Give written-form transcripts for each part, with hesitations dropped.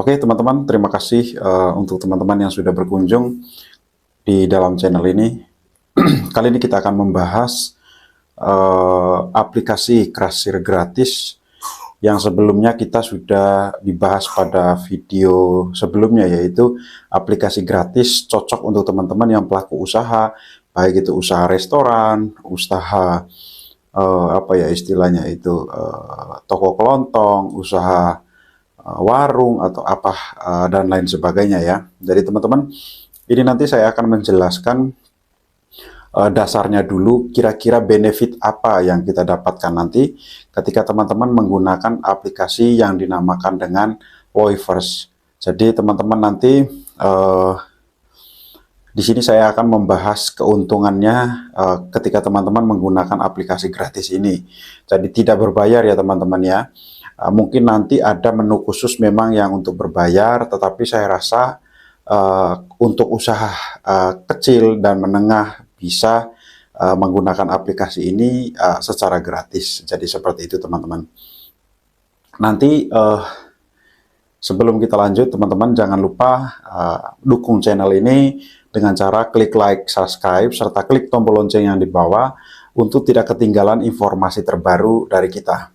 Oke teman-teman, terima kasih untuk teman-teman yang sudah berkunjung di dalam channel ini. Kali ini kita akan membahas aplikasi kasir gratis yang sebelumnya kita sudah dibahas pada video sebelumnya, yaitu aplikasi gratis cocok untuk teman-teman yang pelaku usaha, baik itu usaha restoran, usaha apa ya istilahnya itu toko kelontong, usaha warung atau apa dan lain sebagainya ya. Jadi teman-teman, ini nanti saya akan menjelaskan dasarnya dulu, kira-kira benefit apa yang kita dapatkan nanti ketika teman-teman menggunakan aplikasi yang dinamakan dengan Loyverse. Jadi teman-teman nanti di sini saya akan membahas keuntungannya ketika teman-teman menggunakan aplikasi gratis ini. Jadi tidak berbayar ya teman-teman ya. Mungkin nanti ada menu khusus memang yang untuk berbayar, tetapi saya rasa untuk usaha kecil dan menengah bisa menggunakan aplikasi ini secara gratis. Jadi seperti itu teman-teman. Nanti sebelum kita lanjut teman-teman, jangan lupa dukung channel ini dengan cara klik like, subscribe, serta klik tombol lonceng yang di bawah untuk tidak ketinggalan informasi terbaru dari kita.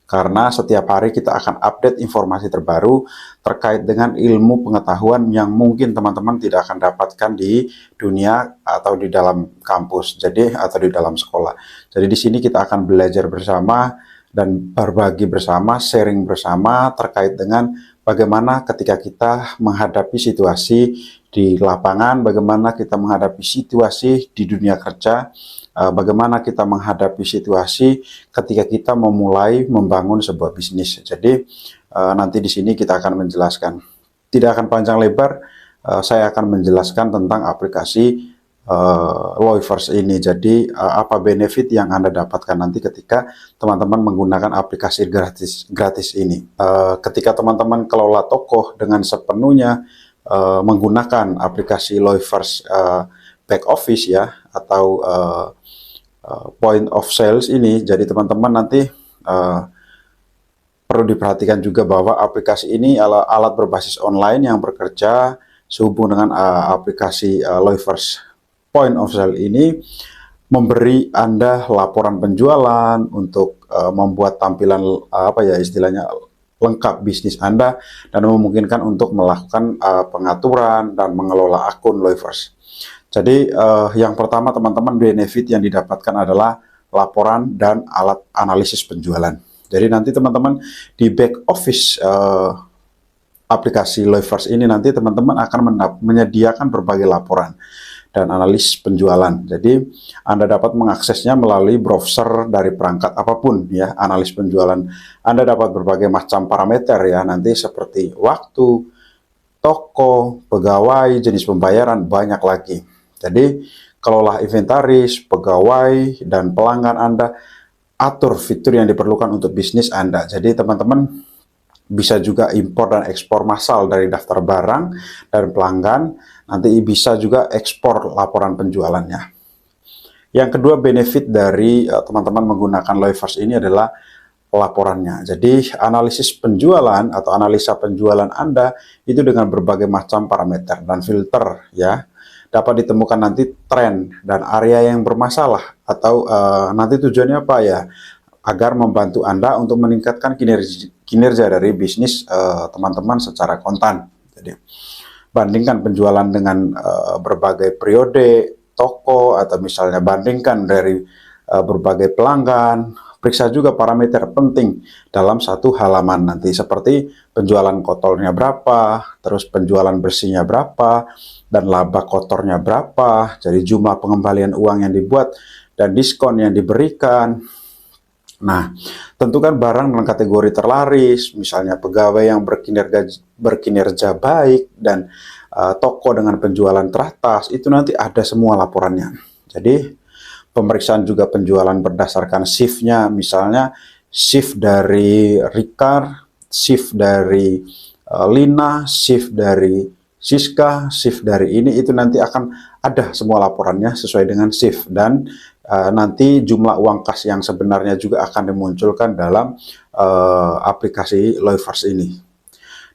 Karena setiap hari kita akan update informasi terbaru terkait dengan ilmu pengetahuan yang mungkin teman-teman tidak akan dapatkan di dunia atau di dalam kampus, jadi atau di dalam sekolah. Jadi di sini kita akan belajar bersama dan berbagi bersama, sharing bersama terkait dengan bagaimana ketika kita menghadapi situasi di lapangan, bagaimana kita menghadapi situasi di dunia kerja, bagaimana kita menghadapi situasi ketika kita memulai membangun sebuah bisnis. Jadi nanti di sini kita akan menjelaskan. Tidak akan panjang lebar, saya akan menjelaskan tentang aplikasi Loyverse ini. Jadi apa benefit yang Anda dapatkan nanti ketika teman-teman menggunakan aplikasi gratis ini. Ketika teman-teman kelola toko dengan sepenuhnya menggunakan aplikasi Loyverse back office ya, atau point of sales ini, jadi teman-teman nanti perlu diperhatikan juga bahwa aplikasi ini adalah alat berbasis online yang bekerja sehubung dengan aplikasi Loyverse point of sale ini memberi Anda laporan penjualan untuk membuat tampilan apa ya istilahnya lengkap bisnis Anda dan memungkinkan untuk melakukan pengaturan dan mengelola akun Loyverse. Jadi yang pertama teman-teman, benefit yang didapatkan adalah laporan dan alat analisis penjualan. Jadi nanti teman-teman di back office aplikasi Loyverse ini nanti teman-teman akan menyediakan berbagai laporan dan analis penjualan. Jadi Anda dapat mengaksesnya melalui browser dari perangkat apapun ya. Analis penjualan Anda dapat berbagai macam parameter ya, nanti seperti waktu, toko, pegawai, jenis pembayaran, banyak lagi. Jadi kelola inventaris, pegawai, dan pelanggan Anda, atur fitur yang diperlukan untuk bisnis Anda. Jadi teman-teman bisa juga impor dan ekspor massal dari daftar barang dan pelanggan. Nanti bisa juga ekspor laporan penjualannya. Yang kedua benefit dari teman-teman menggunakan Loyverse ini adalah laporannya. Jadi analisis penjualan atau analisa penjualan Anda itu dengan berbagai macam parameter dan filter ya, dapat ditemukan nanti tren dan area yang bermasalah atau nanti tujuannya apa ya, agar membantu Anda untuk meningkatkan kinerja dari bisnis teman-teman secara kontan. Jadi bandingkan penjualan dengan berbagai periode toko, atau misalnya bandingkan dari berbagai pelanggan. Periksa juga parameter penting dalam satu halaman nanti, seperti penjualan kotornya berapa, terus penjualan bersihnya berapa, dan laba kotornya berapa, jadi jumlah pengembalian uang yang dibuat dan diskon yang diberikan. Nah, tentukan barang dan kategori terlaris, misalnya pegawai yang berkinerja baik dan toko dengan penjualan teratas, itu nanti ada semua laporannya. Jadi pemeriksaan juga penjualan berdasarkan shiftnya, misalnya shift dari Ricard, shift dari Lina, shift dari Siska, shift dari ini, itu nanti akan ada semua laporannya sesuai dengan shift, dan nanti jumlah uang kas yang sebenarnya juga akan dimunculkan dalam aplikasi Loyverse ini.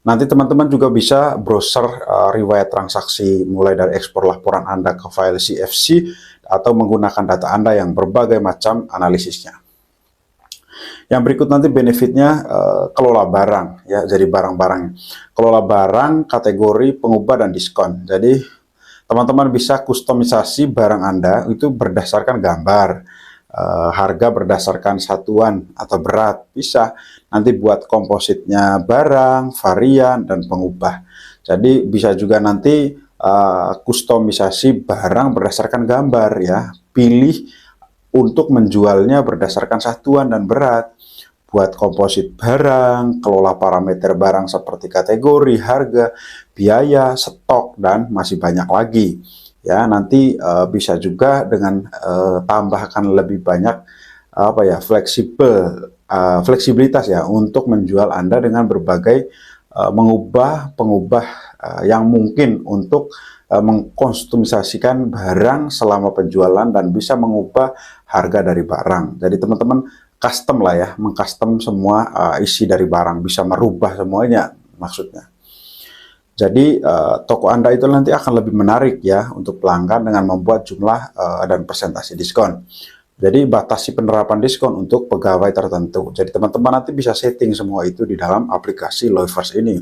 Nanti teman-teman juga bisa browser riwayat transaksi mulai dari ekspor laporan Anda ke file CFC atau menggunakan data Anda yang berbagai macam analisisnya. Yang berikut nanti benefitnya kelola barang ya, jadi barang-barang. Kelola barang, kategori, pengubah dan diskon. Jadi teman-teman bisa kustomisasi barang Anda itu berdasarkan gambar, harga berdasarkan satuan atau berat, bisa nanti buat kompositnya barang, varian, dan pengubah. Jadi bisa juga nanti kustomisasi barang berdasarkan gambar ya, pilih untuk menjualnya berdasarkan satuan dan berat, buat komposit barang, kelola parameter barang seperti kategori, harga, biaya, stok, dan masih banyak lagi. Ya, nanti bisa juga dengan tambahkan lebih banyak fleksibilitas ya untuk menjual Anda dengan berbagai pengubah yang mungkin untuk mengkustomisasikan barang selama penjualan dan bisa mengubah harga dari barang. Jadi teman-teman custom lah ya, mengcustom semua isi dari barang, bisa merubah semuanya maksudnya. Jadi toko Anda itu nanti akan lebih menarik ya untuk pelanggan dengan membuat jumlah dan persentase diskon. Jadi batasi penerapan diskon untuk pegawai tertentu. Jadi teman-teman nanti bisa setting semua itu di dalam aplikasi Loyverse ini.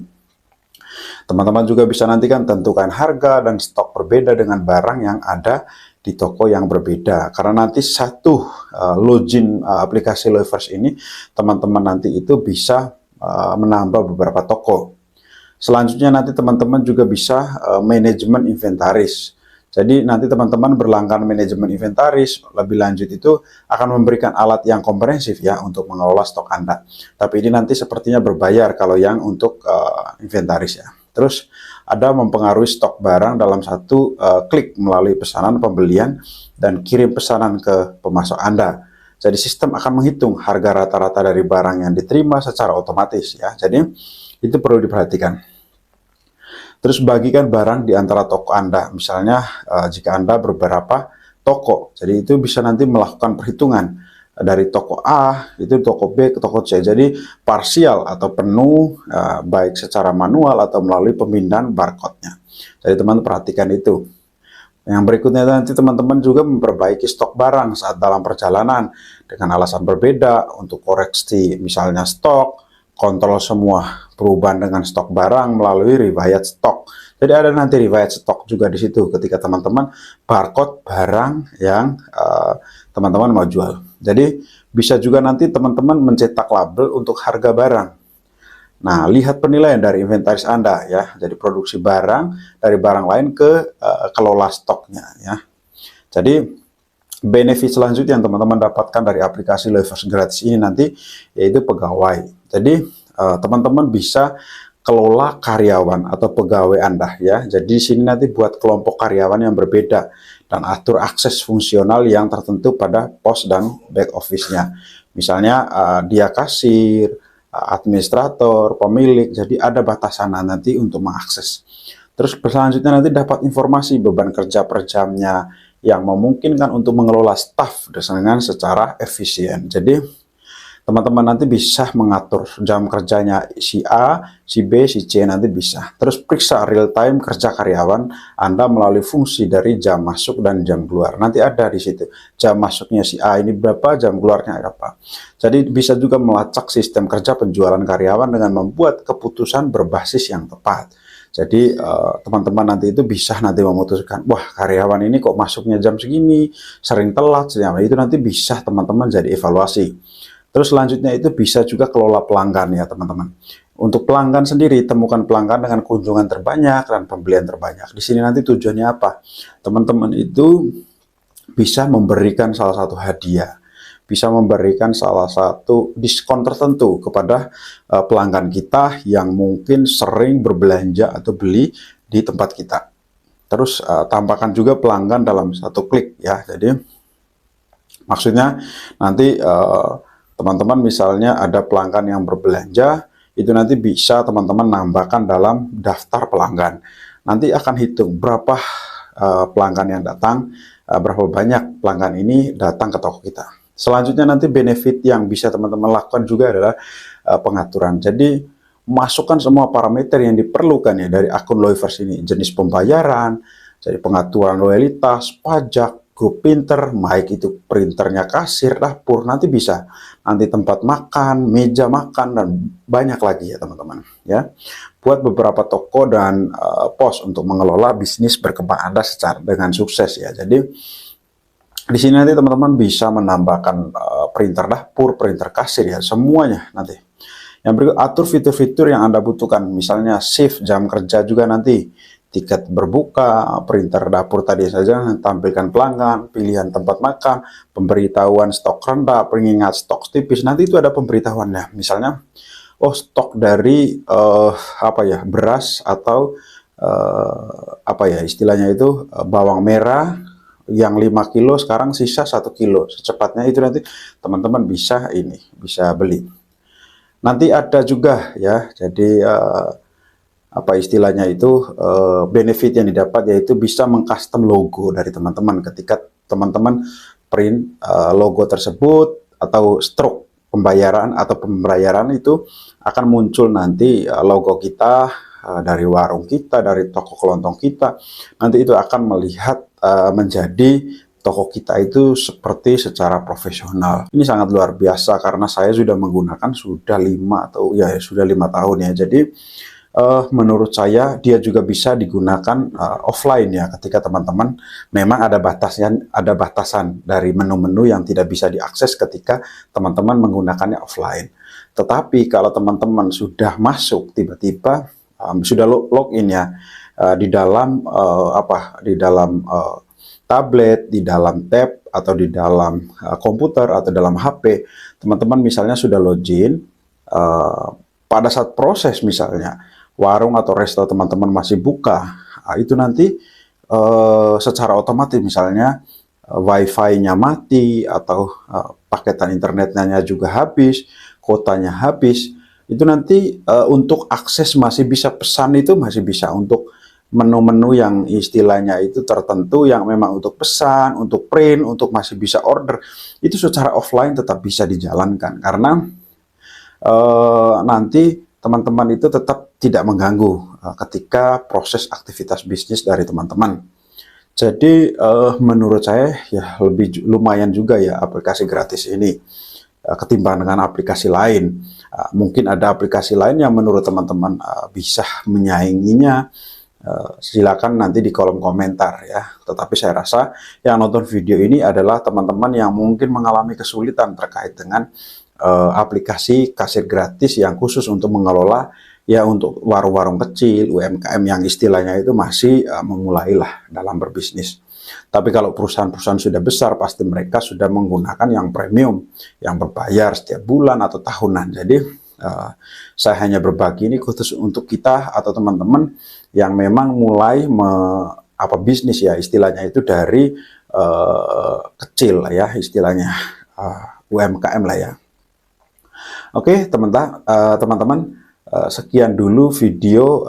Teman-teman juga bisa nanti kan tentukan harga dan stok berbeda dengan barang yang ada di toko yang berbeda. Karena nanti satu login aplikasi Loyverse ini, teman-teman nanti itu bisa menambah beberapa toko. Selanjutnya nanti teman-teman juga bisa manajemen inventaris. Jadi nanti teman-teman berlangganan manajemen inventaris, lebih lanjut itu akan memberikan alat yang komprehensif ya untuk mengelola stok Anda. Tapi ini nanti sepertinya berbayar kalau yang untuk inventaris ya. Terus ada mempengaruhi stok barang dalam satu klik melalui pesanan pembelian dan kirim pesanan ke pemasok Anda. Jadi sistem akan menghitung harga rata-rata dari barang yang diterima secara otomatis ya. Jadi itu perlu diperhatikan. Terus bagikan barang di antara toko Anda. Misalnya jika Anda beberapa toko, jadi itu bisa nanti melakukan perhitungan dari toko A itu toko B ke toko C. Jadi parsial atau penuh baik secara manual atau melalui pemindahan barcode-nya. Jadi teman-teman perhatikan itu. Yang berikutnya nanti teman-teman juga memperbaiki stok barang saat dalam perjalanan dengan alasan berbeda untuk koreksi misalnya stok, kontrol semua perubahan dengan stok barang melalui riwayat stok. Jadi ada nanti riwayat stok juga di situ ketika teman-teman barcode barang yang teman-teman mau jual. Jadi bisa juga nanti teman-teman mencetak label untuk harga barang. Nah, lihat penilaian dari inventaris Anda ya. Jadi produksi barang dari barang lain ke kelola stoknya ya. Jadi benefit selanjutnya yang teman-teman dapatkan dari aplikasi Loyverse gratis ini nanti yaitu pegawai. Jadi teman-teman bisa kelola karyawan atau pegawai Anda ya. Jadi di sini nanti buat kelompok karyawan yang berbeda dan atur akses fungsional yang tertentu pada pos dan back office-nya. Misalnya dia kasir, administrator, pemilik. Jadi ada batasan nanti untuk mengakses. Terus selanjutnya nanti dapat informasi beban kerja per jamnya yang memungkinkan untuk mengelola staf dengan secara efisien. Jadi teman-teman nanti bisa mengatur jam kerjanya si A, si B, si C nanti bisa. Terus periksa real time kerja karyawan Anda melalui fungsi dari jam masuk dan jam keluar. Nanti ada di situ jam masuknya si A ini berapa, jam keluarnya apa. Jadi bisa juga melacak sistem kerja penjualan karyawan dengan membuat keputusan berbasis yang tepat. Jadi teman-teman nanti itu bisa nanti memutuskan, wah karyawan ini kok masuknya jam segini, sering telat, itu nanti bisa teman-teman jadi evaluasi. Terus selanjutnya itu bisa juga kelola pelanggan ya teman-teman. Untuk pelanggan sendiri, temukan pelanggan dengan kunjungan terbanyak dan pembelian terbanyak. Di sini nanti tujuannya apa? Teman-teman itu bisa memberikan salah satu hadiah, bisa memberikan salah satu diskon tertentu kepada pelanggan kita yang mungkin sering berbelanja atau beli di tempat kita. Terus tambahkan juga pelanggan dalam satu klik ya. Jadi maksudnya nanti teman-teman misalnya ada pelanggan yang berbelanja, itu nanti bisa teman-teman nambahkan dalam daftar pelanggan. Nanti akan hitung berapa pelanggan yang datang, berapa banyak pelanggan ini datang ke toko kita. Selanjutnya nanti benefit yang bisa teman-teman lakukan juga adalah pengaturan. Jadi masukkan semua parameter yang diperlukan ya dari akun Loyverse ini, jenis pembayaran, jadi pengaturan loyalitas, pajak, grup printer, baik itu printernya, kasir, dapur, nanti bisa, nanti tempat makan, meja makan, dan banyak lagi ya teman-teman ya. Buat beberapa toko dan pos untuk mengelola bisnis berkembang Anda secara dengan sukses ya. Jadi di sini nanti teman-teman bisa menambahkan printer dapur, printer kasir ya, semuanya nanti. Yang berikut, atur fitur-fitur yang Anda butuhkan, misalnya shift jam kerja juga nanti, tiket berbuka, printer dapur tadi saja, tampilkan pelanggan, pilihan tempat makan, pemberitahuan stok rendah, pengingat stok tipis, nanti itu ada pemberitahuannya. Misalnya, oh stok dari apa ya, beras atau apa ya istilahnya itu, bawang merah yang 5 kilo sekarang sisa 1 kilo, secepatnya itu nanti teman-teman bisa bisa beli. Nanti ada juga ya, jadi apa istilahnya itu, benefit yang didapat yaitu bisa mengcustom logo dari teman-teman ketika teman-teman print logo tersebut, atau stroke pembayaran atau pembayaran itu akan muncul nanti logo kita dari warung kita, dari toko kelontong kita, nanti itu akan melihat menjadi toko kita itu seperti secara profesional. Ini sangat luar biasa karena saya sudah menggunakan sudah 5 tahun ya. Jadi menurut saya dia juga bisa digunakan offline ya, ketika teman-teman memang ada batasan dari menu-menu yang tidak bisa diakses ketika teman-teman menggunakannya offline. Tetapi kalau teman-teman sudah masuk tiba-tiba sudah login ya di dalam tablet, di dalam tab, atau di dalam komputer, atau dalam HP, teman-teman misalnya sudah login, pada saat proses misalnya warung atau resto teman-teman masih buka, itu nanti secara otomatis misalnya wifi-nya mati, atau paketan internetnya juga habis, kuotanya habis, itu nanti untuk akses masih bisa pesan, itu masih bisa untuk menu-menu yang istilahnya itu tertentu yang memang untuk pesan, untuk print, untuk masih bisa order, itu secara offline tetap bisa dijalankan karena nanti teman-teman itu tetap tidak mengganggu ketika proses aktivitas bisnis dari teman-teman. Jadi menurut saya ya lumayan juga ya aplikasi gratis ini ketimbang dengan aplikasi lain. Mungkin ada aplikasi lain yang menurut teman-teman bisa menyainginya. Silakan nanti di kolom komentar ya. Tetapi saya rasa yang nonton video ini adalah teman-teman yang mungkin mengalami kesulitan terkait dengan aplikasi kasir gratis yang khusus untuk mengelola ya, untuk warung-warung kecil, UMKM yang istilahnya itu masih memulailah dalam berbisnis. Tapi kalau perusahaan-perusahaan sudah besar, pasti mereka sudah menggunakan yang premium, yang berbayar setiap bulan atau tahunan. Jadi saya hanya berbagi ini khusus untuk kita atau teman-teman yang memang mulai bisnis ya, istilahnya itu dari kecil lah ya, istilahnya UMKM lah ya. Oke teman-teman, sekian dulu video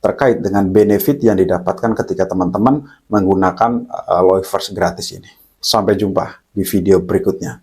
terkait dengan benefit yang didapatkan ketika teman-teman menggunakan Loyverse gratis ini. Sampai jumpa di video berikutnya.